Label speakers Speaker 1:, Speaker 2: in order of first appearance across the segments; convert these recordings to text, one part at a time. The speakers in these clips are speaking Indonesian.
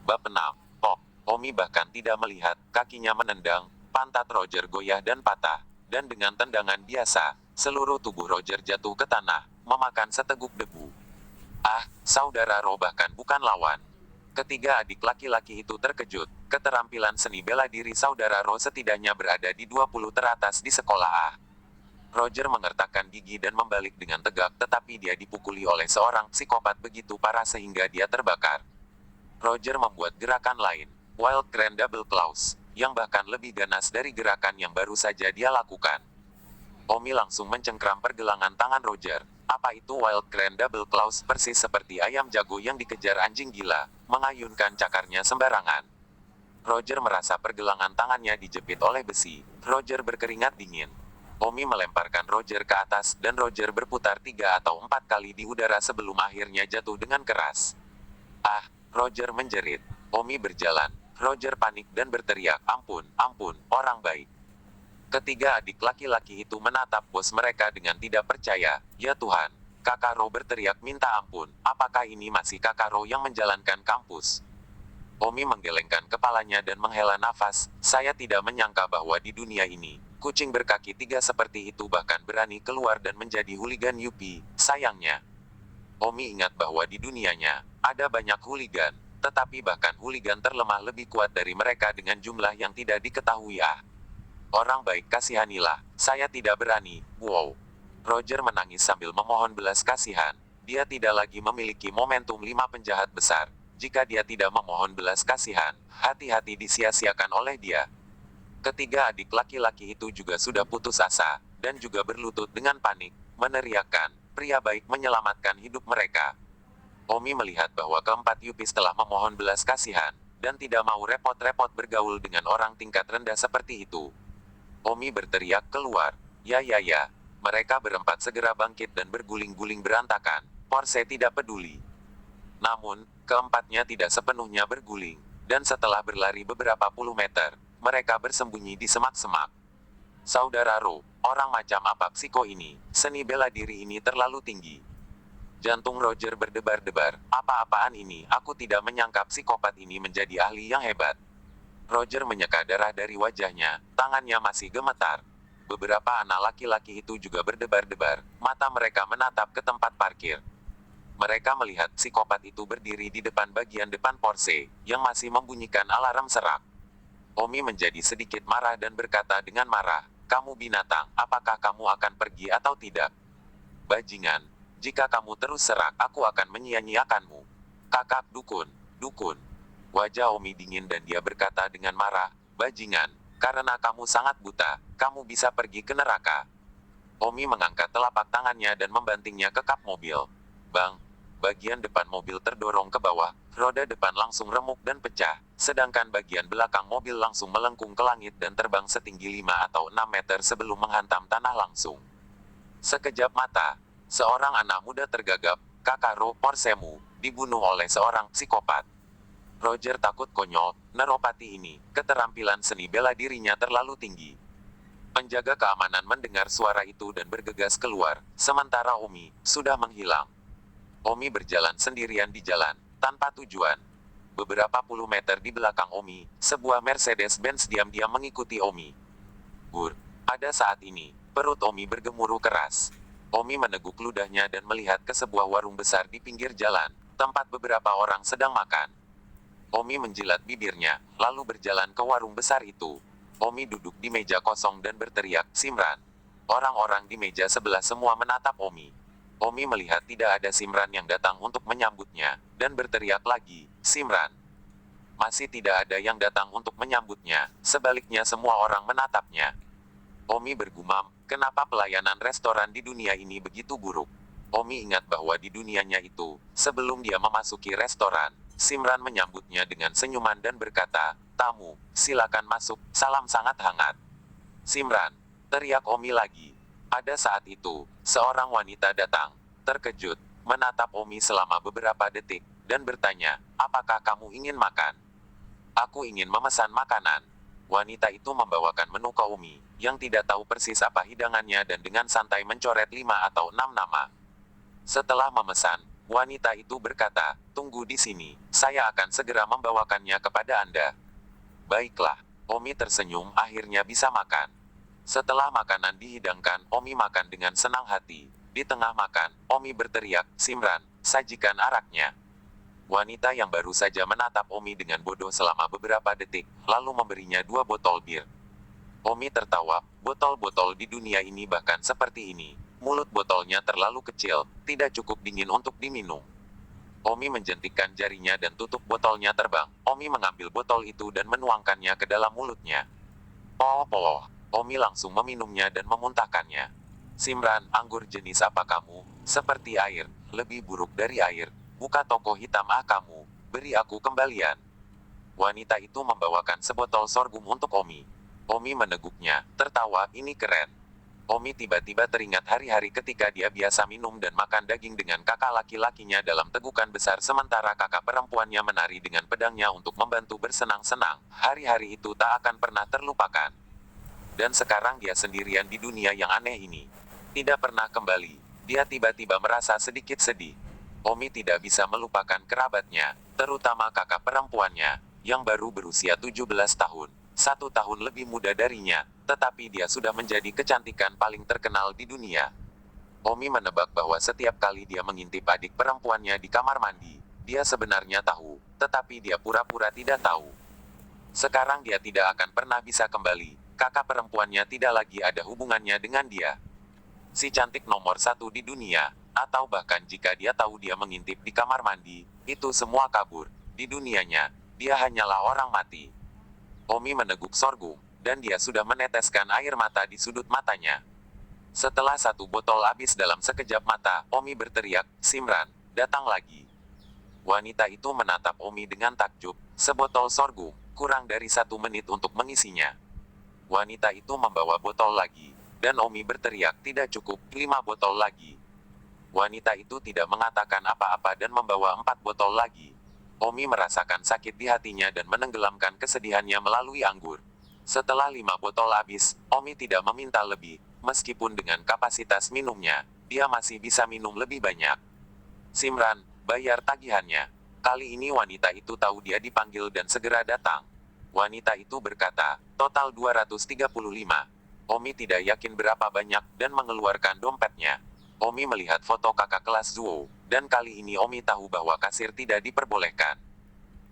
Speaker 1: Bab 6. Pok. Omi bahkan tidak melihat, kakinya menendang, pantat Roger goyah dan patah. Dan dengan tendangan biasa, seluruh tubuh Roger jatuh ke tanah, memakan seteguk debu. Ah, saudara Ro bahkan bukan lawan. Ketiga adik laki-laki itu terkejut. Keterampilan seni bela diri saudara Ro setidaknya berada di 20 teratas di sekolah A. Roger mengertakkan gigi dan membalik dengan tegak, tetapi dia dipukuli oleh seorang psikopat begitu parah sehingga dia terbakar. Roger membuat gerakan lain, Wild Grand Double Claws, yang bahkan lebih ganas dari gerakan yang baru saja dia lakukan. Omi langsung mencengkram pergelangan tangan Roger. Apa itu Wild Grand Double Claws? Persis seperti ayam jago yang dikejar anjing gila, mengayunkan cakarnya sembarangan. Roger merasa pergelangan tangannya dijepit oleh besi. Roger berkeringat dingin. Omi melemparkan Roger ke atas, dan Roger berputar 3 atau 4 kali di udara sebelum akhirnya jatuh dengan keras. Ah, Roger menjerit. Omi berjalan. Roger panik dan berteriak, ampun, ampun, orang baik. Ketiga adik laki-laki itu menatap bos mereka dengan tidak percaya. Ya Tuhan, Kakak Ro berteriak minta ampun. Apakah ini masih Kakak Ro yang menjalankan kampus? Omi menggelengkan kepalanya dan menghela nafas. Saya tidak menyangka bahwa di dunia ini, kucing berkaki 3 seperti itu bahkan berani keluar dan menjadi hooligan Yupi. Sayangnya, Omi ingat bahwa di dunianya, ada banyak hooligan, tetapi bahkan hooligan terlemah lebih kuat dari mereka dengan jumlah yang tidak diketahui. Ah, orang baik, kasihanilah, saya tidak berani. Wow. Roger menangis sambil memohon belas kasihan. Dia tidak lagi memiliki momentum 5 penjahat besar. Jika dia tidak memohon belas kasihan, hati-hati disia-siakan oleh dia. Ketiga adik laki-laki itu juga sudah putus asa, dan juga berlutut dengan panik, meneriakkan, pria baik menyelamatkan hidup mereka. Omi melihat bahwa keempat Yupis telah memohon belas kasihan, dan tidak mau repot-repot bergaul dengan orang tingkat rendah seperti itu. Omi berteriak keluar, ya ya ya. Mereka berempat segera bangkit dan berguling-guling berantakan. Porse tidak peduli. Namun, keempatnya tidak sepenuhnya berguling, dan setelah berlari beberapa puluh meter, mereka bersembunyi di semak-semak. Saudara Ro, orang macam apa psiko ini? Seni bela diri ini terlalu tinggi. Jantung Roger berdebar-debar. Apa-apaan ini? Aku tidak menyangka psikopat ini menjadi ahli yang hebat. Roger menyeka darah dari wajahnya, tangannya masih gemetar. Beberapa anak laki-laki itu juga berdebar-debar, mata mereka menatap ke tempat parkir. Mereka melihat psikopat itu berdiri di depan bagian depan Porsche, yang masih membunyikan alarm serak. Omi menjadi sedikit marah dan berkata dengan marah, kamu binatang, apakah kamu akan pergi atau tidak? Bajingan, jika kamu terus serak, aku akan menyia-nyiakanmu. Kakak dukun, dukun. Wajah Omi dingin dan dia berkata dengan marah, bajingan, karena kamu sangat buta, kamu bisa pergi ke neraka. Omi mengangkat telapak tangannya dan membantingnya ke kap mobil. Bang, bagian depan mobil terdorong ke bawah, roda depan langsung remuk dan pecah, sedangkan bagian belakang mobil langsung melengkung ke langit dan terbang setinggi 5 atau 6 meter sebelum menghantam tanah langsung. Sekejap mata, seorang anak muda tergagap, Kakak Ro, Porsemu, dibunuh oleh seorang psikopat. Roger takut konyol, Neropati ini, keterampilan seni bela dirinya terlalu tinggi. Penjaga keamanan mendengar suara itu dan bergegas keluar, sementara Omi sudah menghilang. Omi berjalan sendirian di jalan, tanpa tujuan. Beberapa puluh meter di belakang Omi, sebuah Mercedes-Benz diam-diam mengikuti Omi. Gur, pada saat ini, perut Omi bergemuruh keras. Omi meneguk ludahnya dan melihat ke sebuah warung besar di pinggir jalan, tempat beberapa orang sedang makan. Omi menjilat bibirnya, lalu berjalan ke warung besar itu. Omi duduk di meja kosong dan berteriak, Simran. Orang-orang di meja sebelah semua menatap Omi. Omi melihat tidak ada Simran yang datang untuk menyambutnya, dan berteriak lagi, Simran. Masih tidak ada yang datang untuk menyambutnya, sebaliknya semua orang menatapnya. Omi bergumam, kenapa pelayanan restoran di dunia ini begitu buruk? Omi ingat bahwa di dunianya itu, sebelum dia memasuki restoran, Simran menyambutnya dengan senyuman dan berkata, tamu, silakan masuk, salam sangat hangat. Simran, teriak Omi lagi. Pada saat itu, seorang wanita datang, terkejut, menatap Omi selama beberapa detik, dan bertanya, apakah kamu ingin makan? Aku ingin memesan makanan. Wanita itu membawakan menu ke Omi, yang tidak tahu persis apa hidangannya dan dengan santai mencoret 5 atau 6 nama. Setelah memesan, Wanita itu berkata, "Tunggu di sini, saya akan segera membawakannya kepada Anda." "Baiklah." Omi tersenyum, akhirnya bisa makan. Setelah makanan dihidangkan, Omi makan dengan senang hati. Di tengah makan, Omi berteriak, "Simran, sajikan araknya." Wanita yang baru saja menatap Omi dengan bodoh selama beberapa detik, lalu memberinya 2 botol bir. Omi tertawa, botol-botol di dunia ini bahkan seperti ini. Mulut botolnya terlalu kecil, tidak cukup dingin untuk diminum. Omi menjentikkan jarinya dan tutup botolnya terbang. Omi mengambil botol itu dan menuangkannya ke dalam mulutnya. Oh. Omi langsung meminumnya dan memuntahkannya. "Simran, anggur jenis apa kamu? Seperti air, lebih buruk dari air. Buka toko hitam kamu, beri aku kembalian." Wanita itu membawakan sebotol sorghum untuk Omi. Omi meneguknya, tertawa, "Ini keren." Omi tiba-tiba teringat hari-hari ketika dia biasa minum dan makan daging dengan kakak laki-lakinya dalam tegukan besar sementara kakak perempuannya menari dengan pedangnya untuk membantu bersenang-senang. Hari-hari itu tak akan pernah terlupakan. Dan sekarang dia sendirian di dunia yang aneh ini. Tidak pernah kembali. Dia tiba-tiba merasa sedikit sedih. Omi tidak bisa melupakan kerabatnya, terutama kakak perempuannya, yang baru berusia 17 tahun. 1 tahun lebih muda darinya, tetapi dia sudah menjadi kecantikan paling terkenal di dunia. Omi menebak bahwa setiap kali dia mengintip adik perempuannya di kamar mandi, dia sebenarnya tahu, tetapi dia pura-pura tidak tahu. Sekarang dia tidak akan pernah bisa kembali, kakak perempuannya tidak lagi ada hubungannya dengan dia. Si cantik nomor 1 di dunia, atau bahkan jika dia tahu dia mengintip di kamar mandi, itu semua kabur. Di dunianya, dia hanyalah orang mati. Omi meneguk sorghum, dan dia sudah meneteskan air mata di sudut matanya. Setelah 1 botol habis dalam sekejap mata, Omi berteriak, "Simran, datang lagi." Wanita itu menatap Omi dengan takjub, sebotol sorghum, kurang dari 1 menit untuk mengisinya. Wanita itu membawa botol lagi, dan Omi berteriak, "Tidak cukup, 5 botol lagi." Wanita itu tidak mengatakan apa-apa dan membawa 4 botol lagi. Omi merasakan sakit di hatinya dan menenggelamkan kesedihannya melalui anggur. Setelah 5 botol habis, Omi tidak meminta lebih, meskipun dengan kapasitas minumnya, dia masih bisa minum lebih banyak. "Simran, bayar tagihannya." Kali ini wanita itu tahu dia dipanggil dan segera datang. Wanita itu berkata, "Total 235. Omi tidak yakin berapa banyak, dan mengeluarkan dompetnya. Omi melihat foto kakak kelas Zuo, dan kali ini Omi tahu bahwa kasir tidak diperbolehkan.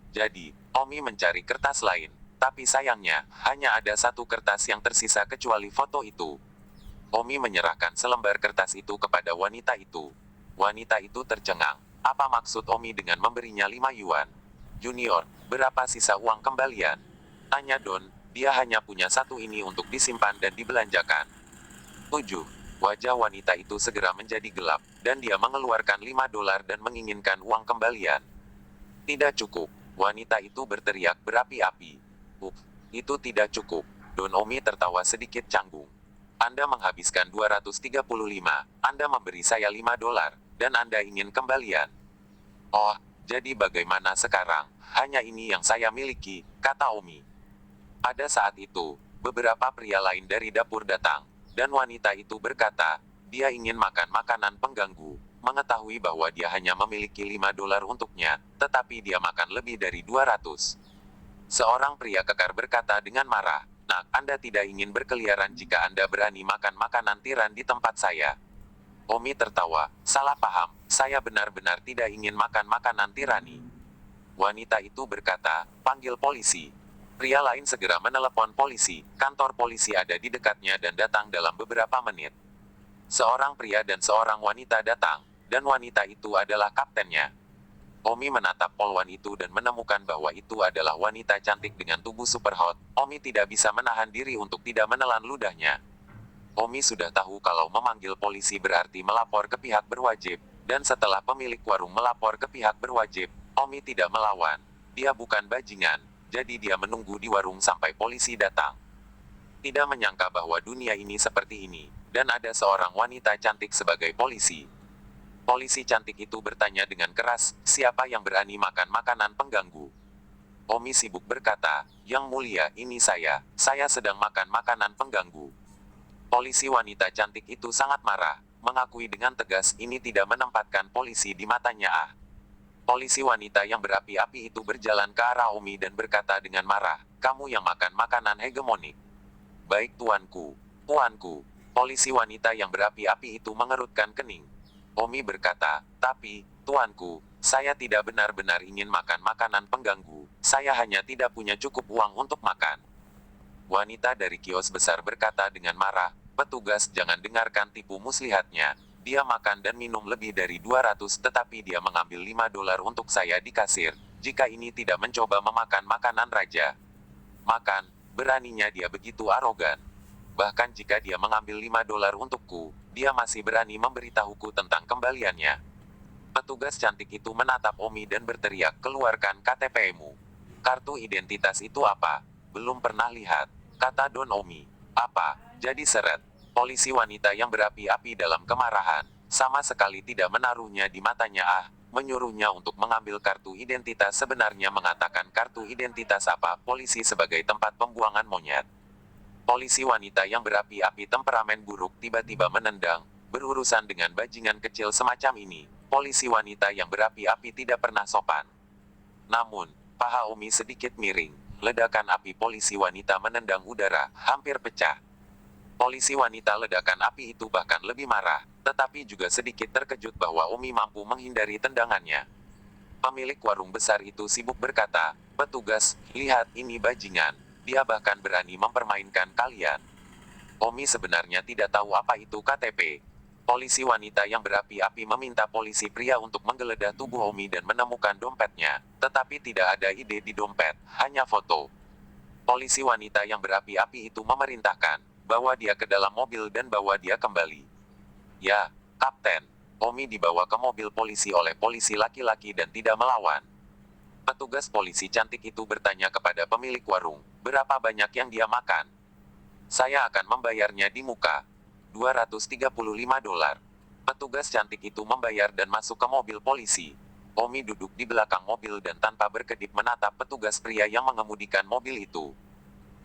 Speaker 1: Jadi, Omi mencari kertas lain, tapi sayangnya, hanya ada 1 kertas yang tersisa kecuali foto itu. Omi menyerahkan selembar kertas itu kepada wanita itu. Wanita itu tercengang. Apa maksud Omi dengan memberinya 5 yuan? "Junior, berapa sisa uang kembalian?" tanya Don. Dia hanya punya 1 ini untuk disimpan dan dibelanjakan. 7. Wajah wanita itu segera menjadi gelap, dan dia mengeluarkan 5 dolar dan menginginkan uang kembalian. "Tidak cukup." Wanita itu berteriak berapi-api. Itu tidak cukup." Don Omi tertawa sedikit canggung. "Anda menghabiskan 235, Anda memberi saya 5 dolar, dan Anda ingin kembalian. Oh, jadi bagaimana sekarang? Hanya ini yang saya miliki," kata Omi. Pada saat itu, beberapa pria lain dari dapur datang, dan wanita itu berkata, dia ingin makan makanan pengganggu, mengetahui bahwa dia hanya memiliki 5 dolar untuknya, tetapi dia makan lebih dari 200. Seorang pria kekar berkata dengan marah, "Nak, Anda tidak ingin berkeliaran jika Anda berani makan makanan tiran di tempat saya." Omi tertawa, "Salah paham, saya benar-benar tidak ingin makan makanan tirani." Wanita itu berkata, "Panggil polisi." Pria lain segera menelepon polisi. Kantor polisi ada di dekatnya dan datang dalam beberapa menit. Seorang pria dan seorang wanita datang, dan wanita itu adalah kaptennya. Omi menatap polwan itu dan menemukan bahwa itu adalah wanita cantik dengan tubuh super hot. Omi tidak bisa menahan diri untuk tidak menelan ludahnya. Omi sudah tahu kalau memanggil polisi berarti melapor ke pihak berwajib, dan setelah pemilik warung melapor ke pihak berwajib, Omi tidak melawan. Dia bukan bajingan. Jadi dia menunggu di warung sampai polisi datang. Tidak menyangka bahwa dunia ini seperti ini, dan ada seorang wanita cantik sebagai polisi. Polisi cantik itu bertanya dengan keras, "Siapa yang berani makan makanan pengganggu?" Omi sibuk berkata, "Yang mulia, ini saya sedang makan makanan pengganggu." Polisi wanita cantik itu sangat marah. mengakui dengan tegas ini tidak menempatkan polisi di matanya. Polisi wanita yang berapi-api itu berjalan ke arah Omi dan berkata dengan marah, "Kamu yang makan makanan hegemonik." "Baik tuanku, tuanku." Polisi wanita yang berapi-api itu mengerutkan kening. Omi berkata, "Tapi, tuanku, saya tidak benar-benar ingin makan makanan pengganggu, saya hanya tidak punya cukup uang untuk makan." Wanita dari kios besar berkata dengan marah, "Petugas jangan dengarkan tipu muslihatnya. Dia makan dan minum lebih dari 200 tetapi dia mengambil $5 untuk saya di kasir, jika ini tidak mencoba memakan makanan raja." "Makan, beraninya dia begitu arogan. Bahkan jika dia mengambil $5 untukku, dia masih berani memberitahuku tentang kembaliannya." Petugas cantik itu menatap Omi dan berteriak, "Keluarkan KTP-mu." "Kartu identitas itu apa? Belum pernah lihat," kata Don Omi. "Apa? Jadi seret?" Polisi wanita yang berapi-api dalam kemarahan, sama sekali tidak menaruhnya di matanya. Menyuruhnya untuk mengambil kartu identitas, sebenarnya mengatakan kartu identitas apa polisi sebagai tempat pembuangan monyet. Polisi wanita yang berapi-api temperamen buruk tiba-tiba menendang, "Berurusan dengan bajingan kecil semacam ini, polisi wanita yang berapi-api tidak pernah sopan." Namun, paha Omi sedikit miring. Ledakan api polisi wanita menendang udara, hampir pecah. Polisi wanita ledakan api itu bahkan lebih marah, tetapi juga sedikit terkejut bahwa Omi mampu menghindari tendangannya. Pemilik warung besar itu sibuk berkata, "Petugas, lihat ini bajingan. Dia bahkan berani mempermainkan kalian." Omi sebenarnya tidak tahu apa itu KTP. Polisi wanita yang berapi-api meminta polisi pria untuk menggeledah tubuh Omi dan menemukan dompetnya, tetapi tidak ada ide di dompet, hanya foto. Polisi wanita yang berapi-api itu memerintahkan, "Bawa dia ke dalam mobil dan bawa dia kembali." "Ya, Kapten." Omi dibawa ke mobil polisi oleh polisi laki-laki dan tidak melawan. Petugas polisi cantik itu bertanya kepada pemilik warung, "Berapa banyak yang dia makan?" "Saya akan membayarnya di muka. $235. Petugas cantik itu membayar dan masuk ke mobil polisi. Omi duduk di belakang mobil dan tanpa berkedip menatap petugas pria yang mengemudikan mobil itu.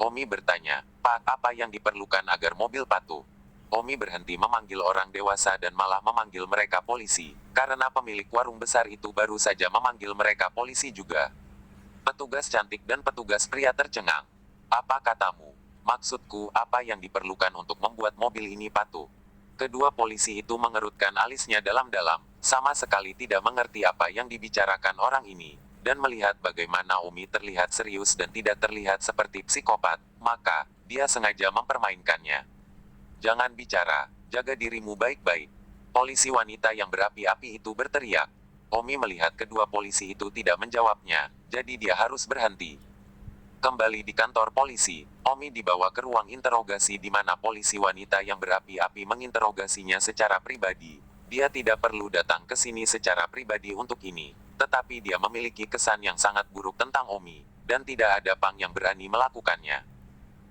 Speaker 1: Omi bertanya, "Pak, apa yang diperlukan agar mobil patuh?" Omi berhenti memanggil orang dewasa dan malah memanggil mereka polisi, karena pemilik warung besar itu baru saja memanggil mereka polisi juga. Petugas cantik dan petugas pria tercengang. "Apa katamu? Maksudku, apa yang diperlukan untuk membuat mobil ini patuh?" Kedua polisi itu mengerutkan alisnya dalam-dalam, sama sekali tidak mengerti apa yang dibicarakan orang ini. Dan melihat bagaimana Omi terlihat serius dan tidak terlihat seperti psikopat, maka dia sengaja mempermainkannya. "Jangan bicara, jaga dirimu baik-baik." Polisi wanita yang berapi-api itu berteriak. Omi melihat kedua polisi itu tidak menjawabnya, jadi dia harus berhenti. Kembali di kantor polisi, Omi dibawa ke ruang interogasi di mana polisi wanita yang berapi-api menginterogasinya secara pribadi. Dia tidak perlu datang ke sini secara pribadi untuk ini, tetapi dia memiliki kesan yang sangat buruk tentang Omi, dan tidak ada pang yang berani melakukannya.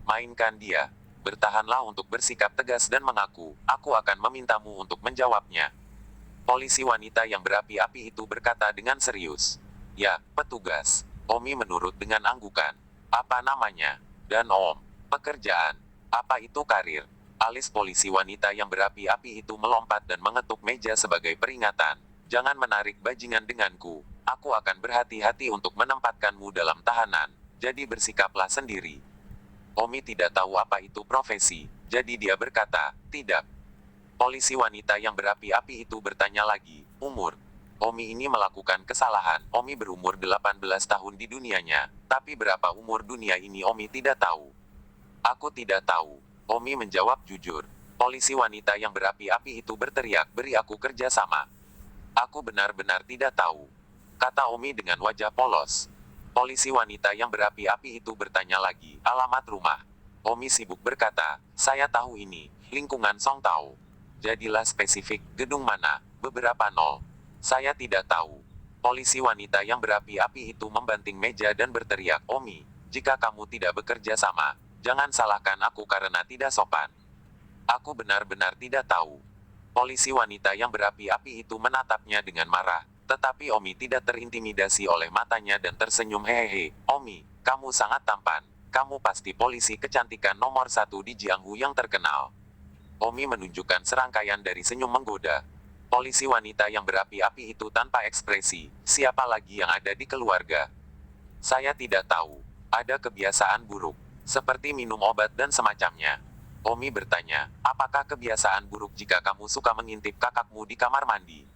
Speaker 1: Mainkan dia. Bertahanlah untuk bersikap tegas dan mengaku, "Aku akan memintamu untuk menjawabnya." Polisi wanita yang berapi-api itu berkata dengan serius. "Ya, petugas." Omi menurut dengan anggukan. "Apa namanya?" "Dan Om." "Pekerjaan." "Apa itu karir?" Alis polisi wanita yang berapi-api itu melompat dan mengetuk meja sebagai peringatan. "Jangan menarik bajingan denganku. Aku akan berhati-hati untuk menempatkanmu dalam tahanan. Jadi bersikaplah sendiri." Omi tidak tahu apa itu profesi, jadi dia berkata, "Tidak." Polisi wanita yang berapi-api itu bertanya lagi, "Umur?" Omi ini melakukan kesalahan. Omi berumur 18 tahun di dunianya, tapi berapa umur dunia ini Omi tidak tahu. "Aku tidak tahu." Omi menjawab jujur. Polisi wanita yang berapi-api itu berteriak, "Beri aku kerja sama." "Aku benar-benar tidak tahu," kata Omi dengan wajah polos. Polisi wanita yang berapi-api itu bertanya lagi, "Alamat rumah?" Omi sibuk berkata, "Saya tahu ini, lingkungan Song Tao." "Jadilah spesifik, gedung mana?" "Beberapa nol." "Saya tidak tahu." Polisi wanita yang berapi-api itu membanting meja dan berteriak, "Omi, jika kamu tidak bekerja sama, jangan salahkan aku karena tidak sopan. Aku benar-benar tidak tahu." Polisi wanita yang berapi-api itu menatapnya dengan marah, tetapi Omi tidak terintimidasi oleh matanya dan tersenyum, "Hehehe, Omi, kamu sangat tampan. Kamu pasti polisi kecantikan nomor 1 di Jianghu yang terkenal." Omi menunjukkan serangkaian dari senyum menggoda. Polisi wanita yang berapi-api itu tanpa ekspresi. Siapa lagi yang ada di keluarga? Saya tidak tahu. Ada kebiasaan buruk, seperti minum obat dan semacamnya. Omi bertanya, apakah kebiasaan buruk jika kamu suka mengintip kakakmu di kamar mandi?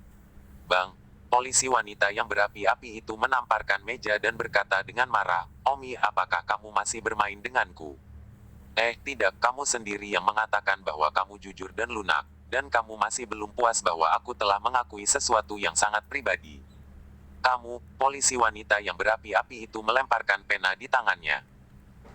Speaker 1: Bang, polisi wanita yang berapi-api itu menamparkan meja dan berkata dengan marah, Omi, apakah kamu masih bermain denganku? Tidak, kamu sendiri yang mengatakan bahwa kamu jujur dan lunak, dan kamu masih belum puas bahwa aku telah mengakui sesuatu yang sangat pribadi. Kamu, polisi wanita yang berapi-api itu melemparkan pena di tangannya.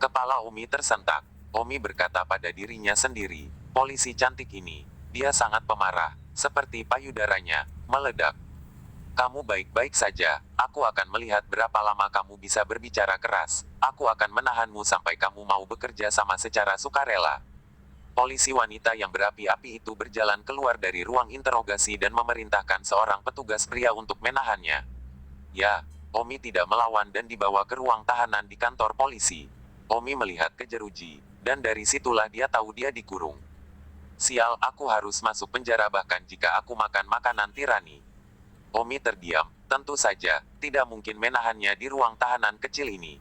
Speaker 1: Kepala Omi tersentak. Omi berkata pada dirinya sendiri, polisi cantik ini, dia sangat pemarah, seperti payudaranya, meledak. Kamu baik-baik saja, aku akan melihat berapa lama kamu bisa berbicara keras, aku akan menahanmu sampai kamu mau bekerja sama secara sukarela. Polisi wanita yang berapi-api itu berjalan keluar dari ruang interogasi dan memerintahkan seorang petugas pria untuk menahannya. Ya, Omi tidak melawan dan dibawa ke ruang tahanan di kantor polisi. Omi melihat ke jeruji, dan dari situlah dia tahu dia dikurung. Sial, aku harus masuk penjara bahkan jika aku makan makanan tirani. Omi terdiam, tentu saja, tidak mungkin menahannya di ruang tahanan kecil ini.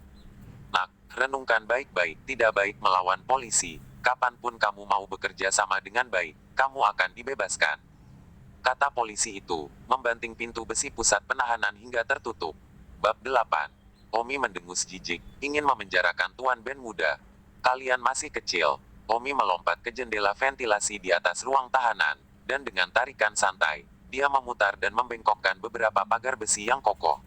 Speaker 1: Nak, renungkan baik-baik, tidak baik melawan polisi. Kapanpun kamu mau bekerja sama dengan baik, kamu akan dibebaskan. Kata polisi itu, membanting pintu besi pusat penahanan hingga tertutup. Bab 8. Omi mendengus jijik, ingin memenjarakan Tuan Ben muda. Kalian masih kecil. Omi melompat ke jendela ventilasi di atas ruang tahanan, dan dengan tarikan santai, dia memutar dan membengkokkan beberapa pagar besi yang kokoh.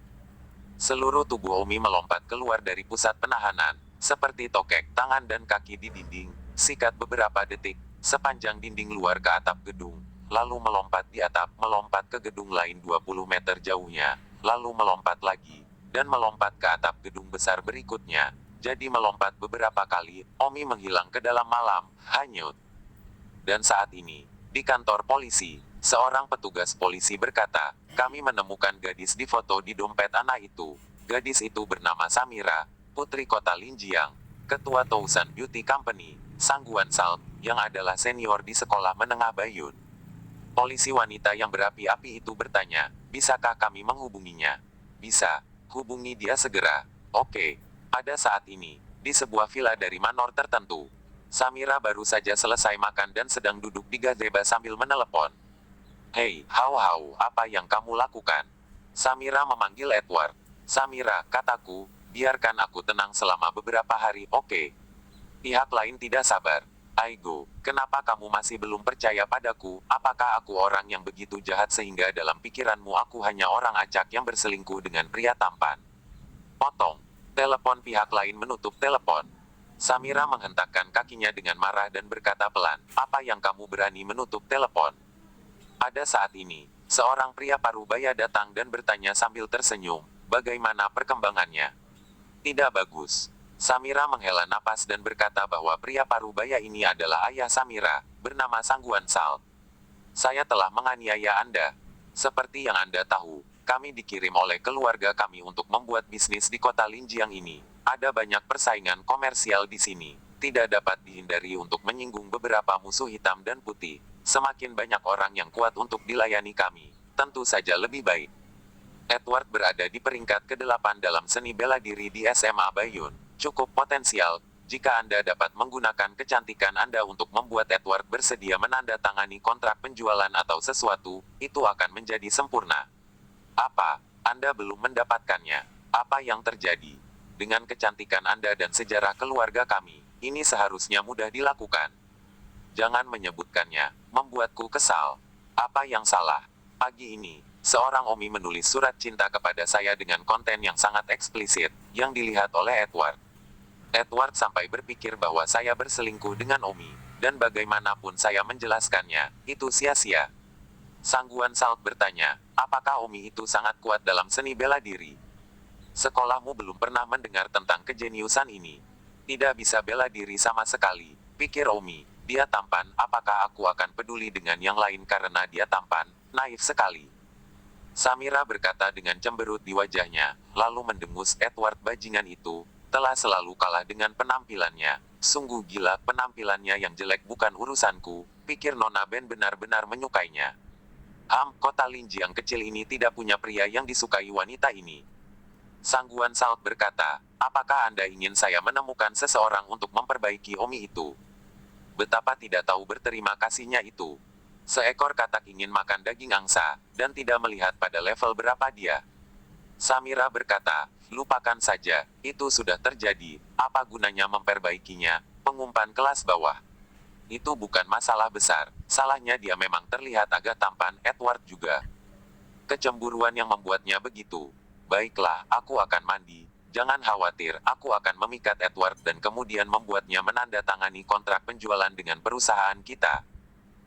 Speaker 1: Seluruh tubuh Omi melompat keluar dari pusat penahanan, seperti tokek tangan dan kaki di dinding, sikat beberapa detik, sepanjang dinding luar ke atap gedung, lalu melompat di atap, melompat ke gedung lain 20 meter jauhnya, lalu melompat lagi, dan melompat ke atap gedung besar berikutnya. Jadi melompat beberapa kali, Omi menghilang ke dalam malam, hanyut. Dan saat ini, di kantor polisi, seorang petugas polisi berkata, kami menemukan gadis di foto di dompet anak itu. Gadis itu bernama Samira, putri kota Linjiang, ketua Tousan Beauty Company, Sangguan Salt, yang adalah senior di sekolah menengah Bayun. Polisi wanita yang berapi-api itu bertanya, bisakah kami menghubunginya? Bisa, hubungi dia segera. Oke. Pada saat ini, di sebuah villa dari manor tertentu, Samira baru saja selesai makan dan sedang duduk di gazebo sambil menelepon. Hei, hau-hau, apa yang kamu lakukan? Samira memanggil Edward. Samira, kataku, biarkan aku tenang selama beberapa hari, oke? Pihak lain tidak sabar. Aigo, kenapa kamu masih belum percaya padaku? Apakah aku orang yang begitu jahat sehingga dalam pikiranmu aku hanya orang acak yang berselingkuh dengan pria tampan? Potong. Telepon pihak lain menutup telepon. Samira menghentakkan kakinya dengan marah dan berkata pelan, apa yang kamu berani menutup telepon? Pada saat ini, seorang pria parubaya datang dan bertanya sambil tersenyum, bagaimana perkembangannya? Tidak bagus. Samira menghela napas dan berkata bahwa pria parubaya ini adalah ayah Samira, bernama Sangguan Salt. Saya telah menganiaya Anda. Seperti yang Anda tahu, kami dikirim oleh keluarga kami untuk membuat bisnis di kota Linjiang ini. Ada banyak persaingan komersial di sini. Tidak dapat dihindari untuk menyinggung beberapa musuh hitam dan putih. Semakin banyak orang yang kuat untuk dilayani kami, tentu saja lebih baik. Edward berada di peringkat ke-8 dalam seni bela diri di SMA Bayun. Cukup potensial, jika Anda dapat menggunakan kecantikan Anda untuk membuat Edward bersedia menandatangani kontrak penjualan atau sesuatu, itu akan menjadi sempurna. Apa? Anda belum mendapatkannya? Apa yang terjadi? Dengan kecantikan Anda dan sejarah keluarga kami, ini seharusnya mudah dilakukan. Jangan menyebutkannya, membuatku kesal. Apa yang salah? Pagi ini, seorang Omi menulis surat cinta kepada saya dengan konten yang sangat eksplisit, yang dilihat oleh Edward. Edward sampai berpikir bahwa saya berselingkuh dengan Omi, dan bagaimanapun saya menjelaskannya, itu sia-sia. Sangguan Salt bertanya, apakah Omi itu sangat kuat dalam seni bela diri? Sekolahmu belum pernah mendengar tentang kejeniusan ini. Tidak bisa bela diri sama sekali, pikir Omi. Dia tampan, apakah aku akan peduli dengan yang lain karena dia tampan? Naif sekali. Samira berkata dengan cemberut di wajahnya, lalu mendengus Edward bajingan itu, telah selalu kalah dengan penampilannya. Sungguh gila, penampilannya yang jelek bukan urusanku, Kupikir Nona Ben benar-benar menyukainya. Kota Linji yang kecil ini tidak punya pria yang disukai wanita ini. Sangguan Saud berkata, apakah Anda ingin saya menemukan seseorang untuk memperbaiki Omi itu? Betapa tidak tahu berterima kasihnya itu. Seekor katak ingin makan daging angsa, dan tidak melihat pada level berapa dia. Samira berkata, lupakan saja, itu sudah terjadi, apa gunanya memperbaikinya, pengumpan kelas bawah. Itu bukan masalah besar, salahnya dia memang terlihat agak tampan, Edward juga. Kecemburuan yang membuatnya begitu. Baiklah, aku akan mandi. Jangan khawatir, aku akan memikat Edward dan kemudian membuatnya menandatangani kontrak penjualan dengan perusahaan kita.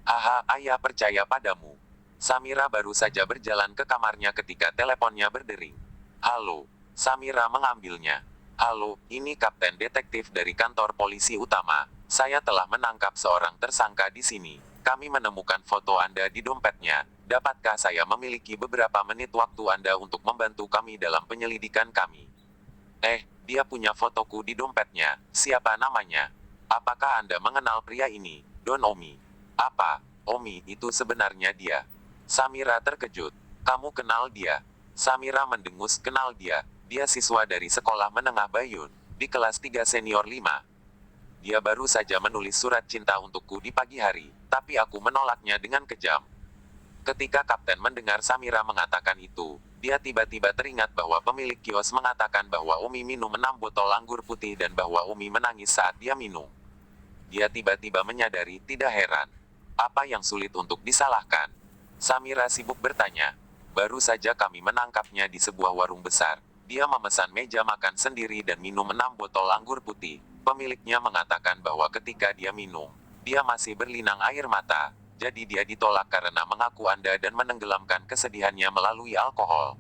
Speaker 1: Haha, ayah percaya padamu. Samira baru saja berjalan ke kamarnya ketika teleponnya berdering. Halo, Samira mengambilnya. Halo, ini Kapten Detektif dari kantor polisi utama. Saya telah menangkap seorang tersangka di sini. Kami menemukan foto Anda di dompetnya. Dapatkah saya memiliki beberapa menit waktu Anda untuk membantu kami dalam penyelidikan kami? Dia punya fotoku di dompetnya. Siapa namanya? Apakah Anda mengenal pria ini, Don Omi? Apa? Omi itu sebenarnya dia. Samira terkejut. Kamu kenal dia? Samira mendengus, kenal dia. Dia siswa dari sekolah menengah Bayun, di kelas 3 senior 5. Dia baru saja menulis surat cinta untukku di pagi hari, tapi aku menolaknya dengan kejam. Ketika Kapten mendengar Samira mengatakan itu, dia tiba-tiba teringat bahwa pemilik kios mengatakan bahwa Umi minum 6 botol anggur putih dan bahwa Umi menangis saat dia minum. Dia tiba-tiba menyadari, tidak heran. Apa yang sulit untuk disalahkan? Samira sibuk bertanya. Baru saja kami menangkapnya di sebuah warung besar. Dia memesan meja makan sendiri dan minum 6 botol anggur putih. Pemiliknya mengatakan bahwa ketika dia minum, dia masih berlinang air mata. Jadi dia ditolak karena mengaku Anda dan menenggelamkan kesedihannya melalui alkohol.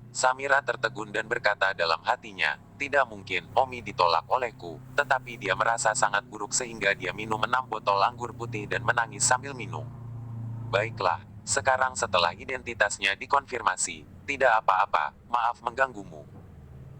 Speaker 1: Samira tertegun dan berkata dalam hatinya, tidak mungkin, Omi ditolak olehku, tetapi dia merasa sangat buruk sehingga dia minum 6 botol anggur putih dan menangis sambil minum. Baiklah, sekarang setelah identitasnya dikonfirmasi, tidak apa-apa, maaf mengganggumu.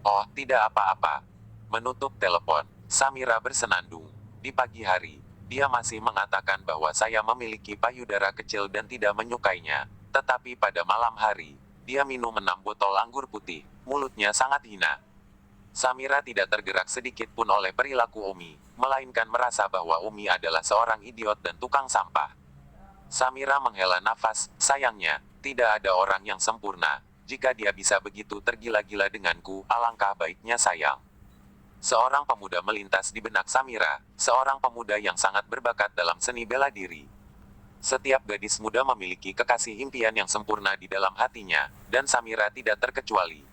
Speaker 1: Oh, tidak apa-apa. Menutup telepon, Samira bersenandung. Di pagi hari, dia masih mengatakan bahwa saya memiliki payudara kecil dan tidak menyukainya. Tetapi pada malam hari, dia minum 6 botol anggur putih. Mulutnya sangat hina. Samira tidak tergerak sedikit pun oleh perilaku Omi, melainkan merasa bahwa Omi adalah seorang idiot dan tukang sampah. Samira menghela nafas, sayangnya, tidak ada orang yang sempurna. Jika dia bisa begitu tergila-gila denganku, alangkah baiknya sayang. Seorang pemuda melintas di benak Samira, seorang pemuda yang sangat berbakat dalam seni bela diri. Setiap gadis muda memiliki kekasih impian yang sempurna di dalam hatinya, dan Samira tidak terkecuali.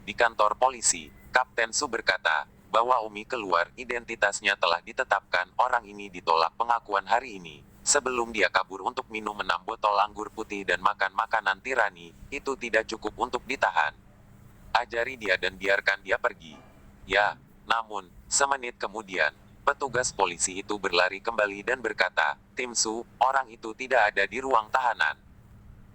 Speaker 1: Di kantor polisi, Kapten Su berkata, bahwa Umi keluar, identitasnya telah ditetapkan, orang ini ditolak pengakuan hari ini. Sebelum dia kabur untuk minum 6 botol anggur putih dan makan makanan tirani, itu tidak cukup untuk ditahan. Ajari dia dan biarkan dia pergi. Ya, namun, semenit kemudian, petugas polisi itu berlari kembali dan berkata, Tim Su, orang itu tidak ada di ruang tahanan.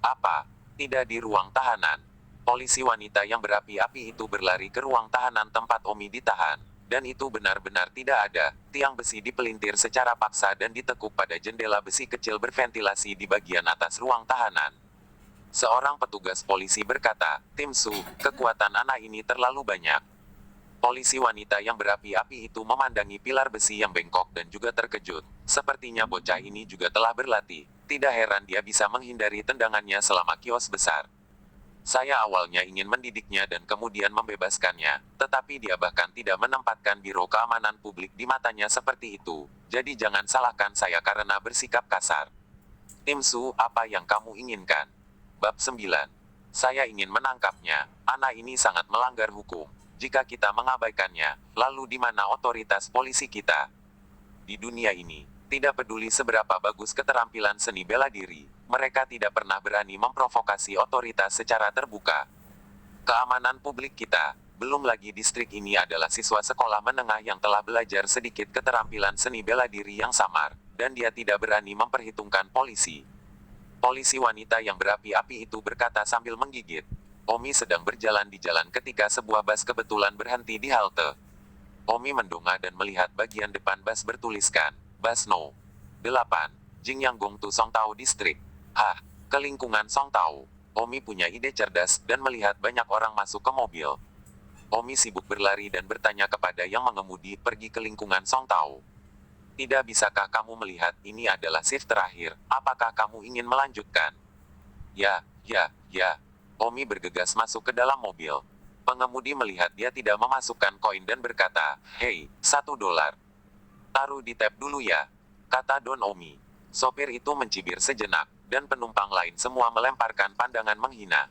Speaker 1: Apa? Tidak di ruang tahanan. Polisi wanita yang berapi-api itu berlari ke ruang tahanan tempat Omi ditahan. Dan itu benar-benar tidak ada. Tiang besi dipelintir secara paksa dan ditekuk pada jendela besi kecil berventilasi di bagian atas ruang tahanan. Seorang petugas polisi berkata, Tim Su, kekuatan anak ini terlalu banyak. Polisi wanita yang berapi-api itu memandangi pilar besi yang bengkok dan juga terkejut. Sepertinya bocah ini juga telah berlatih. Tidak heran dia bisa menghindari tendangannya selama kios besar. Saya awalnya ingin mendidiknya dan kemudian membebaskannya, tetapi dia bahkan tidak menempatkan Biro Keamanan Publik di matanya seperti itu. Jadi jangan salahkan saya karena bersikap kasar. Tim Su, apa yang kamu inginkan? Bab 9. Saya ingin menangkapnya. Anak ini sangat melanggar hukum. Jika kita mengabaikannya, lalu di mana otoritas polisi kita? Di dunia ini, tidak peduli seberapa bagus keterampilan seni bela diri, mereka tidak pernah berani memprovokasi otoritas secara terbuka. Keamanan publik kita, belum lagi distrik ini adalah siswa sekolah menengah yang telah belajar sedikit keterampilan seni bela diri yang samar, dan dia tidak berani memperhitungkan polisi. Polisi wanita yang berapi-api itu berkata sambil menggigit. Omi sedang berjalan di jalan ketika sebuah bus kebetulan berhenti di halte. Omi mendongak dan melihat bagian depan bus bertuliskan, Bus No. 8. Jingyanggung Tu Songtao District. Hah, ke lingkungan Songtao. Omi punya ide cerdas dan melihat banyak orang masuk ke mobil. Omi sibuk berlari dan bertanya kepada yang mengemudi pergi ke lingkungan Songtao. Tidak bisakah kamu melihat ini adalah shift terakhir, apakah kamu ingin melanjutkan? Ya, ya. Omi bergegas masuk ke dalam mobil. Pengemudi melihat dia tidak memasukkan koin dan berkata, "Hei, $1. Taruh di tab dulu ya," kata Don Omi. Sopir itu mencibir sejenak, dan penumpang lain semua melemparkan pandangan menghina.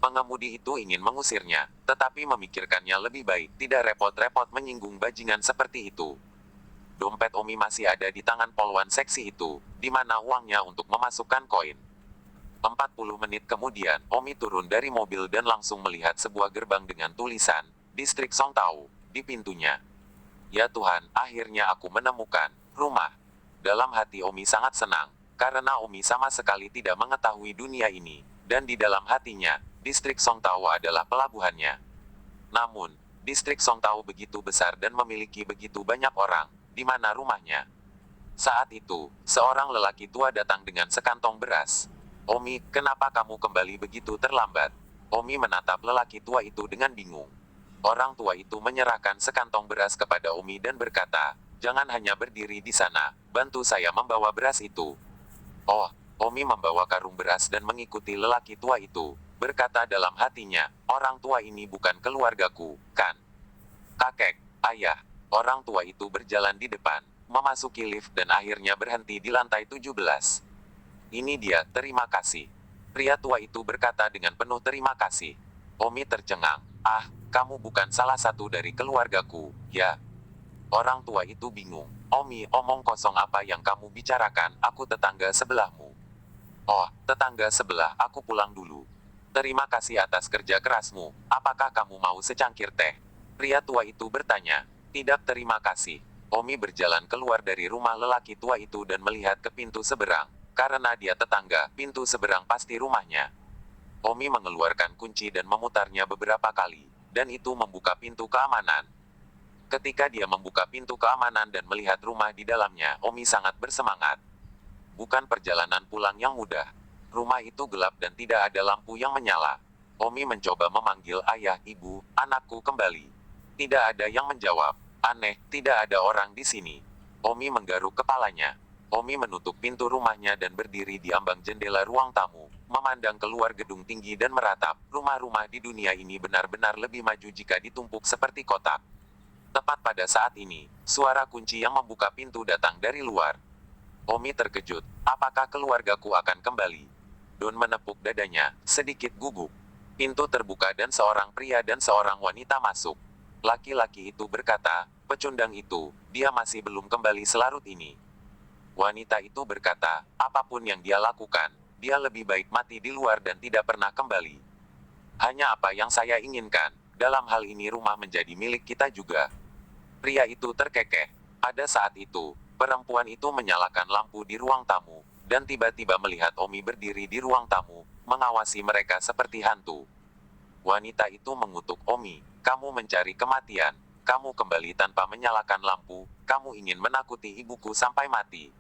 Speaker 1: Pengemudi itu ingin mengusirnya, tetapi memikirkannya lebih baik, tidak repot-repot menyinggung bajingan seperti itu. Dompet Omi masih ada di tangan polwan seksi itu, di mana uangnya untuk memasukkan koin. 40 menit kemudian, Omi turun dari mobil dan langsung melihat sebuah gerbang dengan tulisan, Distrik Songtao, di pintunya. Ya Tuhan, akhirnya aku menemukan rumah. Dalam hati Omi sangat senang, karena Omi sama sekali tidak mengetahui dunia ini, dan di dalam hatinya, Distrik Songtao adalah pelabuhannya. Namun, Distrik Songtao begitu besar dan memiliki begitu banyak orang, di mana rumahnya. Saat itu, seorang lelaki tua datang dengan sekantong beras. "Omi, kenapa kamu kembali begitu terlambat?" Omi menatap lelaki tua itu dengan bingung. Orang tua itu menyerahkan sekantong beras kepada Omi dan berkata, "Jangan hanya berdiri di sana, bantu saya membawa beras itu." "Oh," Omi membawa karung beras dan mengikuti lelaki tua itu, berkata dalam hatinya, "Orang tua ini bukan keluargaku, kan?" "Kakek, ayah." Orang tua itu berjalan di depan, memasuki lift dan akhirnya berhenti di lantai 17. "Ini dia, terima kasih." Pria tua itu berkata dengan penuh terima kasih. Omi tercengang. "Ah, kamu bukan salah satu dari keluargaku, ya?" Orang tua itu bingung. "Omi, omong kosong apa yang kamu bicarakan, aku tetangga sebelahmu." "Oh, tetangga sebelah, aku pulang dulu. Terima kasih atas kerja kerasmu, apakah kamu mau secangkir teh?" Pria tua itu bertanya. "Tidak terima kasih." Omi berjalan keluar dari rumah lelaki tua itu dan melihat ke pintu seberang. Karena dia tetangga, pintu seberang pasti rumahnya. Omi mengeluarkan kunci dan memutarnya beberapa kali, dan itu membuka pintu keamanan. Ketika dia membuka pintu keamanan dan melihat rumah di dalamnya, Omi sangat bersemangat. Bukan perjalanan pulang yang mudah. Rumah itu gelap dan tidak ada lampu yang menyala. Omi mencoba memanggil ayah, ibu, anakku kembali. Tidak ada yang menjawab. Aneh, tidak ada orang di sini. Omi menggaruk kepalanya. Omi menutup pintu rumahnya dan berdiri di ambang jendela ruang tamu, memandang keluar gedung tinggi dan meratap. Rumah-rumah di dunia ini benar-benar lebih maju jika ditumpuk seperti kotak. Tepat pada saat ini, suara kunci yang membuka pintu datang dari luar. Omi terkejut. Apakah keluargaku akan kembali? Don menepuk dadanya, sedikit gugup. Pintu terbuka dan seorang pria dan seorang wanita masuk. Laki-laki itu berkata, "Pecundang itu, dia masih belum kembali selarut ini." Wanita itu berkata, "Apapun yang dia lakukan, dia lebih baik mati di luar dan tidak pernah kembali. Hanya apa yang saya inginkan, dalam hal ini rumah menjadi milik kita juga." Pria itu terkekeh. Pada saat itu, perempuan itu menyalakan lampu di ruang tamu, dan tiba-tiba melihat Omi berdiri di ruang tamu, mengawasi mereka seperti hantu. Wanita itu mengutuk Omi, "Kamu mencari kematian. Kamu kembali tanpa menyalakan lampu, kamu ingin menakuti ibuku sampai mati."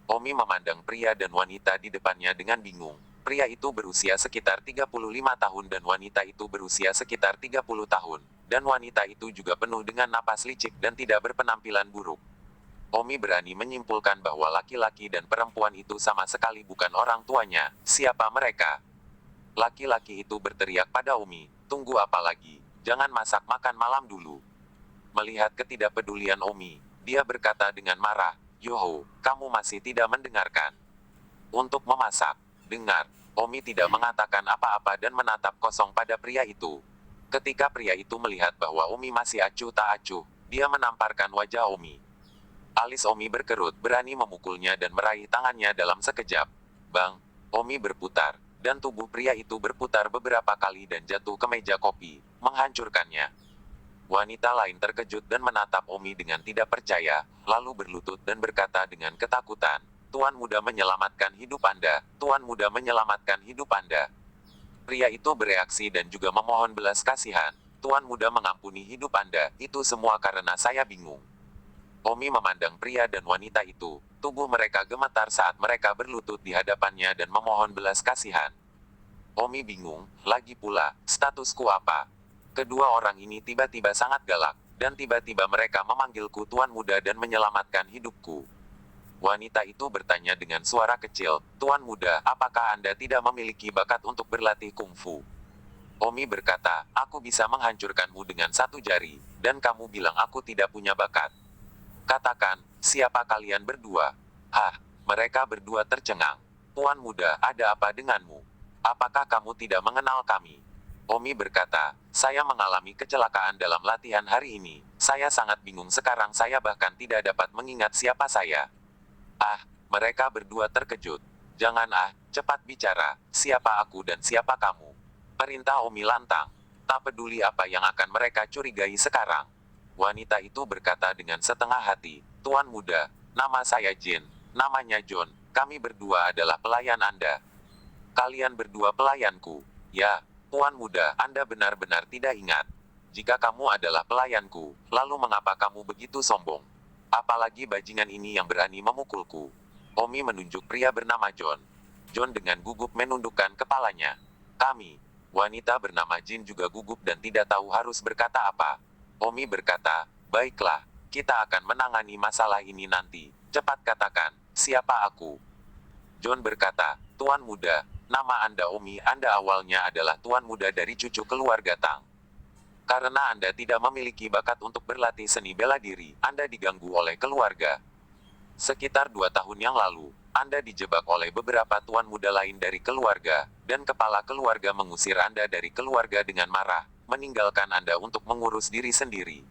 Speaker 1: Omi memandang pria dan wanita di depannya dengan bingung. Pria itu berusia sekitar 35 tahun dan wanita itu berusia sekitar 30 tahun. Dan wanita itu juga penuh dengan napas licik dan tidak berpenampilan buruk. Omi berani menyimpulkan bahwa laki-laki dan perempuan itu sama sekali bukan orang tuanya. Siapa mereka? Laki-laki itu berteriak pada Omi, "Tunggu apa lagi? Jangan masak makan malam dulu." Melihat ketidakpedulian Omi, dia berkata dengan marah, "Yoho, kamu masih tidak mendengarkan? Untuk memasak." "Dengar." Omi tidak mengatakan apa-apa dan menatap kosong pada pria itu. Ketika pria itu melihat bahwa Omi masih acuh tak acuh, dia menamparkan wajah Omi. Alis Omi berkerut, berani memukulnya dan meraih tangannya dalam sekejap. Bang! Omi berputar, dan tubuh pria itu berputar beberapa kali dan jatuh ke meja kopi, menghancurkannya. Wanita lain terkejut dan menatap Omi dengan tidak percaya, lalu berlutut dan berkata dengan ketakutan, "Tuan muda menyelamatkan hidup Anda, Tuan muda menyelamatkan hidup Anda." Pria itu bereaksi dan juga memohon belas kasihan, "Tuan muda mengampuni hidup Anda, itu semua karena saya bingung." Omi memandang pria dan wanita itu. Tubuh mereka gemetar saat mereka berlutut di hadapannya dan memohon belas kasihan. Omi bingung, lagi pula, statusku apa? Kedua orang ini tiba-tiba sangat galak, dan tiba-tiba mereka memanggilku tuan muda dan menyelamatkan hidupku. Wanita itu bertanya dengan suara kecil, "Tuan muda, apakah Anda tidak memiliki bakat untuk berlatih kungfu?" Omi berkata, "Aku bisa menghancurkanmu dengan satu jari, dan kamu bilang aku tidak punya bakat. Katakan, siapa kalian berdua?" Hah, mereka berdua tercengang. "Tuan muda, ada apa denganmu? Apakah kamu tidak mengenal kami?" Omi berkata, "Saya mengalami kecelakaan dalam latihan hari ini. Saya sangat bingung sekarang, saya bahkan tidak dapat mengingat siapa saya." Ah, mereka berdua terkejut. "Jangan cepat bicara, siapa aku dan siapa kamu?" Perintah Omi lantang. Tak peduli apa yang akan mereka curigai sekarang. Wanita itu berkata dengan setengah hati, "Tuan muda, nama saya Jin, namanya John, kami berdua adalah pelayan Anda." "Kalian berdua pelayanku?" "Ya, Tuan muda, Anda benar-benar tidak ingat. Jika kamu adalah pelayanku, lalu mengapa kamu begitu sombong? Apalagi bajingan ini yang berani memukulku." Omi menunjuk pria bernama John. John dengan gugup menundukkan kepalanya. "Kami." Wanita bernama Jin juga gugup dan tidak tahu harus berkata apa. Omi berkata, "Baiklah, kita akan menangani masalah ini nanti. Cepat katakan, siapa aku?" John berkata, "Tuan muda, nama Anda Omi, Anda awalnya adalah tuan muda dari cucu keluarga Tang. Karena Anda tidak memiliki bakat untuk berlatih seni bela diri, Anda diganggu oleh keluarga. Sekitar 2 tahun yang lalu, Anda dijebak oleh beberapa tuan muda lain dari keluarga, dan kepala keluarga mengusir Anda dari keluarga dengan marah, meninggalkan Anda untuk mengurus diri sendiri.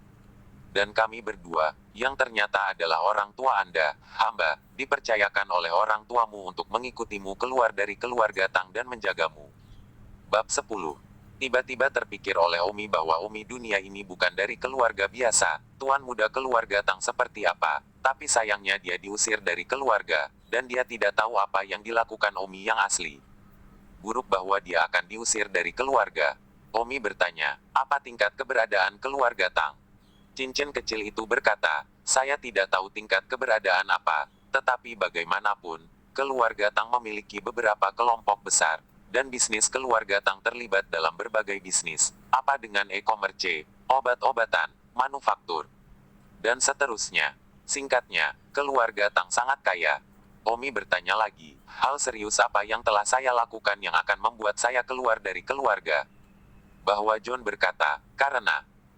Speaker 1: Dan kami berdua, yang ternyata adalah orang tua Anda, hamba, dipercayakan oleh orang tuamu untuk mengikutimu keluar dari keluarga Tang dan menjagamu." Bab 10. Tiba-tiba terpikir oleh Omi bahwa Omi dunia ini bukan dari keluarga biasa, tuan muda keluarga Tang seperti apa, tapi sayangnya dia diusir dari keluarga, dan dia tidak tahu apa yang dilakukan Omi yang asli. Buruk bahwa dia akan diusir dari keluarga. Omi bertanya, "Apa tingkat keberadaan keluarga Tang?" Cincin kecil itu berkata, "Saya tidak tahu tingkat keberadaan apa, tetapi bagaimanapun, keluarga Tang memiliki beberapa kelompok besar, dan bisnis keluarga Tang terlibat dalam berbagai bisnis, apa dengan e-commerce, obat-obatan, manufaktur, dan seterusnya. Singkatnya, keluarga Tang sangat kaya." Omi bertanya lagi, "Hal serius apa yang telah saya lakukan yang akan membuat saya keluar dari keluarga?" Bahwa John berkata,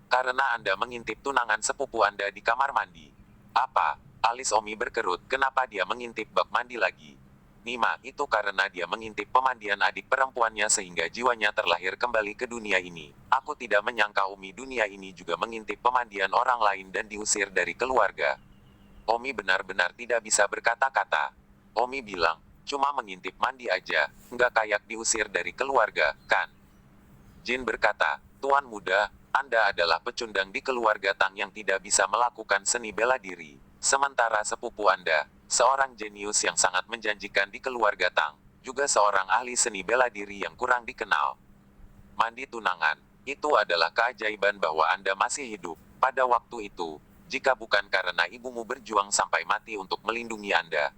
Speaker 1: Karena Anda mengintip tunangan sepupu Anda di kamar mandi." "Apa?" Alis Omi berkerut, "Kenapa dia mengintip bak mandi lagi?" "Nima, itu karena dia mengintip pemandian adik perempuannya sehingga jiwanya terlahir kembali ke dunia ini. Aku tidak menyangka Omi dunia ini juga mengintip pemandian orang lain dan diusir dari keluarga." Omi benar-benar tidak bisa berkata-kata. Omi bilang, "Cuma mengintip mandi aja, nggak kayak diusir dari keluarga, kan?" Jin berkata, "Tuan muda, Anda adalah pecundang di keluarga Tang yang tidak bisa melakukan seni bela diri. Sementara sepupu Anda, seorang jenius yang sangat menjanjikan di keluarga Tang, juga seorang ahli seni bela diri yang kurang dikenal. Mandi tunangan, itu adalah keajaiban bahwa Anda masih hidup. Pada waktu itu, jika bukan karena ibumu berjuang sampai mati untuk melindungi Anda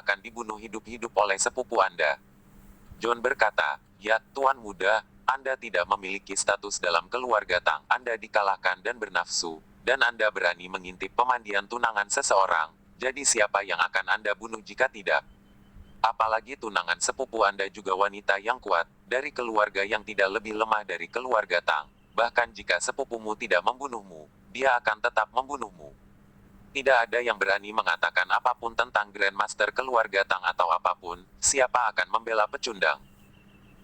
Speaker 1: akan dibunuh hidup-hidup oleh sepupu Anda." John berkata, "Ya, Tuan muda, Anda tidak memiliki status dalam keluarga Tang. Anda dikalahkan dan bernafsu, dan Anda berani mengintip pemandian tunangan seseorang. Jadi siapa yang akan Anda bunuh jika tidak? Apalagi tunangan sepupu Anda juga wanita yang kuat, dari keluarga yang tidak lebih lemah dari keluarga Tang. Bahkan jika sepupumu tidak membunuhmu, dia akan tetap membunuhmu. Tidak ada yang berani mengatakan apapun tentang Grandmaster keluarga Tang atau apapun, siapa akan membela pecundang?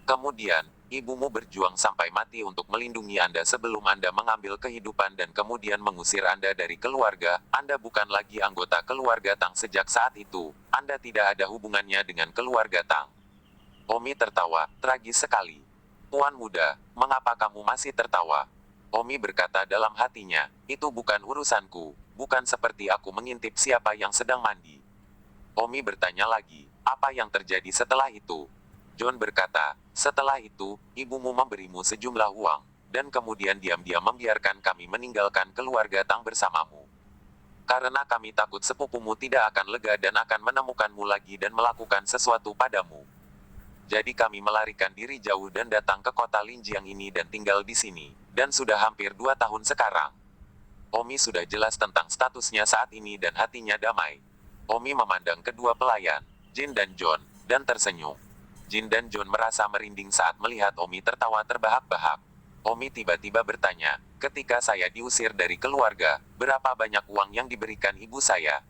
Speaker 1: Kemudian, ibumu berjuang sampai mati untuk melindungi Anda sebelum Anda mengambil kehidupan dan kemudian mengusir Anda dari keluarga. Anda bukan lagi anggota keluarga Tang sejak saat itu. Anda tidak ada hubungannya dengan keluarga Tang." Omi tertawa, tragis sekali. "Tuan muda, mengapa kamu masih tertawa?" Omi berkata dalam hatinya, "Itu bukan urusanku, bukan seperti aku mengintip siapa yang sedang mandi." Omi bertanya lagi, "Apa yang terjadi setelah itu?" John berkata, "Setelah itu, ibumu memberimu sejumlah uang, dan kemudian diam-diam membiarkan kami meninggalkan keluarga Tang bersamamu." Karena kami takut sepupumu tidak akan lega dan akan menemukanmu lagi dan melakukan sesuatu padamu. Jadi kami melarikan diri jauh dan datang ke kota Linjiang ini dan tinggal di sini. Dan sudah hampir 2 tahun sekarang. Omi sudah jelas tentang statusnya saat ini dan hatinya damai. Omi memandang kedua pelayan, Jin dan John, dan tersenyum. Jin dan John merasa merinding saat melihat Omi tertawa terbahak-bahak. Omi tiba-tiba bertanya, ketika saya diusir dari keluarga, berapa banyak uang yang diberikan ibu saya?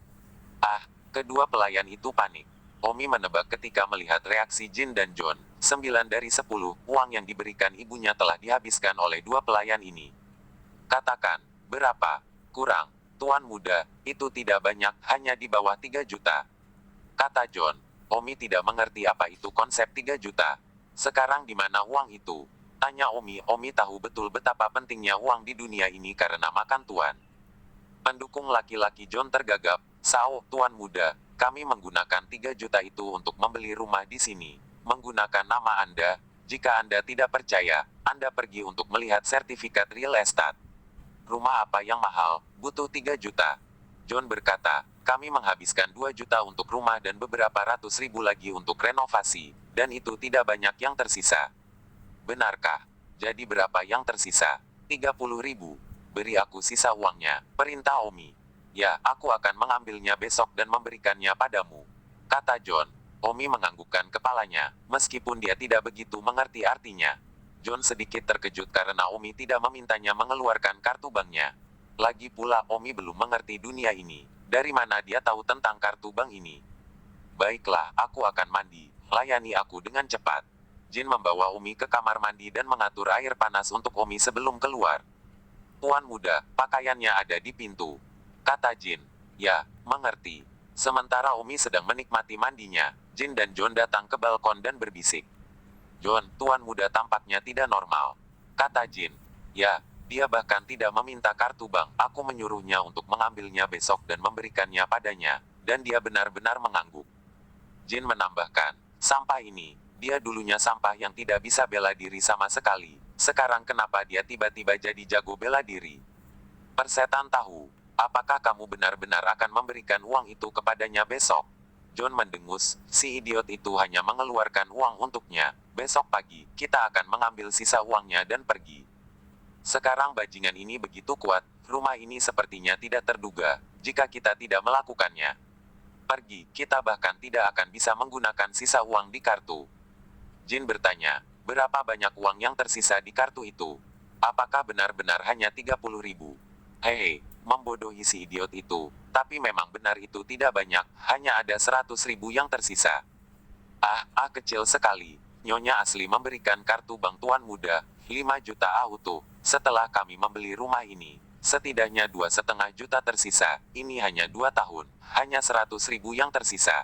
Speaker 1: Ah, kedua pelayan itu panik. Omi menebak ketika melihat reaksi Jin dan John. 9 dari 10 uang yang diberikan ibunya telah dihabiskan oleh dua pelayan ini. Katakan, berapa? Kurang, Tuan Muda, itu tidak banyak, hanya di bawah 3 juta. Kata John. Omi tidak mengerti apa itu konsep 3 juta. Sekarang di mana uang itu? Tanya Omi. Omi tahu betul betapa pentingnya uang di dunia ini karena makan Tuan. Pendukung laki-laki John tergagap. Sao, Tuan Muda, kami menggunakan 3 juta itu untuk membeli rumah di sini. Menggunakan nama Anda. Jika Anda tidak percaya, Anda pergi untuk melihat sertifikat real estate. Rumah apa yang mahal, butuh 3 juta. John berkata, kami menghabiskan 2 juta untuk rumah dan beberapa ratus ribu lagi untuk renovasi, dan itu tidak banyak yang tersisa. Benarkah? Jadi berapa yang tersisa? 30 ribu. Beri aku sisa uangnya, perintah Omi. Ya, aku akan mengambilnya besok dan memberikannya padamu. Kata John. Omi menganggukkan kepalanya, meskipun dia tidak begitu mengerti artinya. John sedikit terkejut karena Omi tidak memintanya mengeluarkan kartu banknya. Lagi pula Omi belum mengerti dunia ini. Dari mana dia tahu tentang kartu bank ini? Baiklah, aku akan mandi. Layani aku dengan cepat. Jin membawa Omi ke kamar mandi dan mengatur air panas untuk Omi sebelum keluar. Tuan Muda, pakaiannya ada di pintu. Kata Jin. Ya, mengerti. Sementara Omi sedang menikmati mandinya, Jin dan John datang ke balkon dan berbisik. John, Tuan Muda tampaknya tidak normal. Kata Jin. Ya, dia bahkan tidak meminta kartu bank. Aku menyuruhnya untuk mengambilnya besok dan memberikannya padanya, dan dia benar-benar mengangguk. Jin menambahkan, sampah ini, dia dulunya sampah yang tidak bisa bela diri sama sekali. Sekarang kenapa dia tiba-tiba jadi jago bela diri? Persetan tahu, apakah kamu benar-benar akan memberikan uang itu kepadanya besok? John mendengus, si idiot itu hanya mengeluarkan uang untuknya. Besok pagi, kita akan mengambil sisa uangnya dan pergi. Sekarang bajingan ini begitu kuat, rumah ini sepertinya tidak terduga, jika kita tidak melakukannya. Pergi, kita bahkan tidak akan bisa menggunakan sisa uang di kartu. Jin bertanya, berapa banyak uang yang tersisa di kartu itu? Apakah benar-benar hanya 30 ribu? Hei, membodohi si idiot itu. Tapi memang benar itu tidak banyak, hanya ada 100 ribu yang tersisa. Kecil sekali. Nyonya asli memberikan kartu bank Tuan Muda, 5 juta auto. Setelah kami membeli rumah ini, setidaknya 2,5 juta tersisa. Ini hanya 2 tahun, hanya 100 ribu yang tersisa.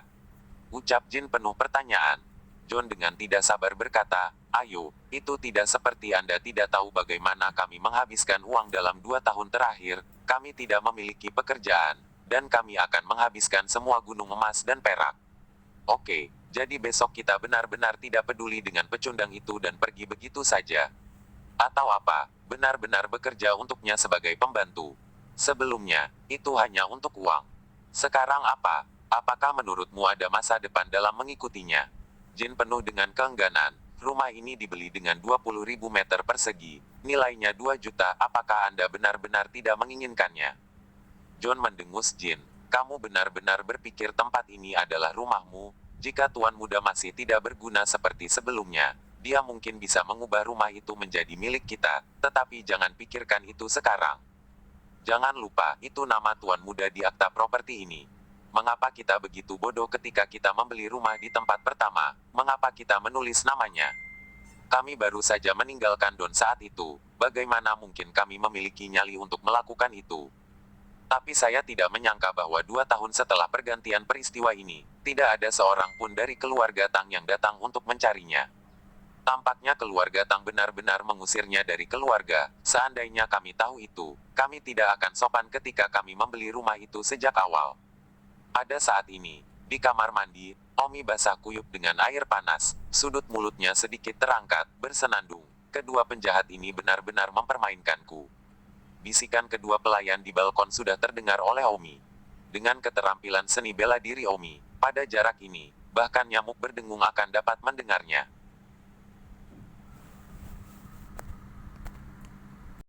Speaker 1: Ucap Jin penuh pertanyaan. John dengan tidak sabar berkata, ayo, itu tidak seperti Anda tidak tahu bagaimana kami menghabiskan uang dalam 2 tahun terakhir. Kami tidak memiliki pekerjaan, dan kami akan menghabiskan semua gunung emas dan perak. Oke, jadi besok kita benar-benar tidak peduli dengan pecundang itu dan pergi begitu saja. Atau apa, benar-benar bekerja untuknya sebagai pembantu. Sebelumnya, itu hanya untuk uang. Sekarang apa? Apakah menurutmu ada masa depan dalam mengikutinya? Jin penuh dengan keengganan. Rumah ini dibeli dengan 20.000 meter persegi. Nilainya 2 juta. Apakah Anda benar-benar tidak menginginkannya? John mendengus Jin. Kamu benar-benar berpikir tempat ini adalah rumahmu? Jika Tuan Muda masih tidak berguna seperti sebelumnya, dia mungkin bisa mengubah rumah itu menjadi milik kita. Tetapi jangan pikirkan itu sekarang. Jangan lupa, itu nama Tuan Muda di akta properti ini. Mengapa kita begitu bodoh ketika kita membeli rumah di tempat pertama? Mengapa kita menulis namanya? Kami baru saja meninggalkan Don saat itu. Bagaimana mungkin kami memiliki nyali untuk melakukan itu? Tapi saya tidak menyangka bahwa 2 tahun setelah pergantian peristiwa ini, tidak ada seorang pun dari keluarga Tang yang datang untuk mencarinya. Tampaknya keluarga Tang benar-benar mengusirnya dari keluarga. Seandainya kami tahu itu, kami tidak akan sopan ketika kami membeli rumah itu sejak awal. Pada saat ini, di kamar mandi, Omi basah kuyup dengan air panas. Sudut mulutnya sedikit terangkat, bersenandung. Kedua penjahat ini benar-benar mempermainkanku. Bisikan kedua pelayan di balkon sudah terdengar oleh Omi. Dengan keterampilan seni bela diri Omi, pada jarak ini, bahkan nyamuk berdengung akan dapat mendengarnya.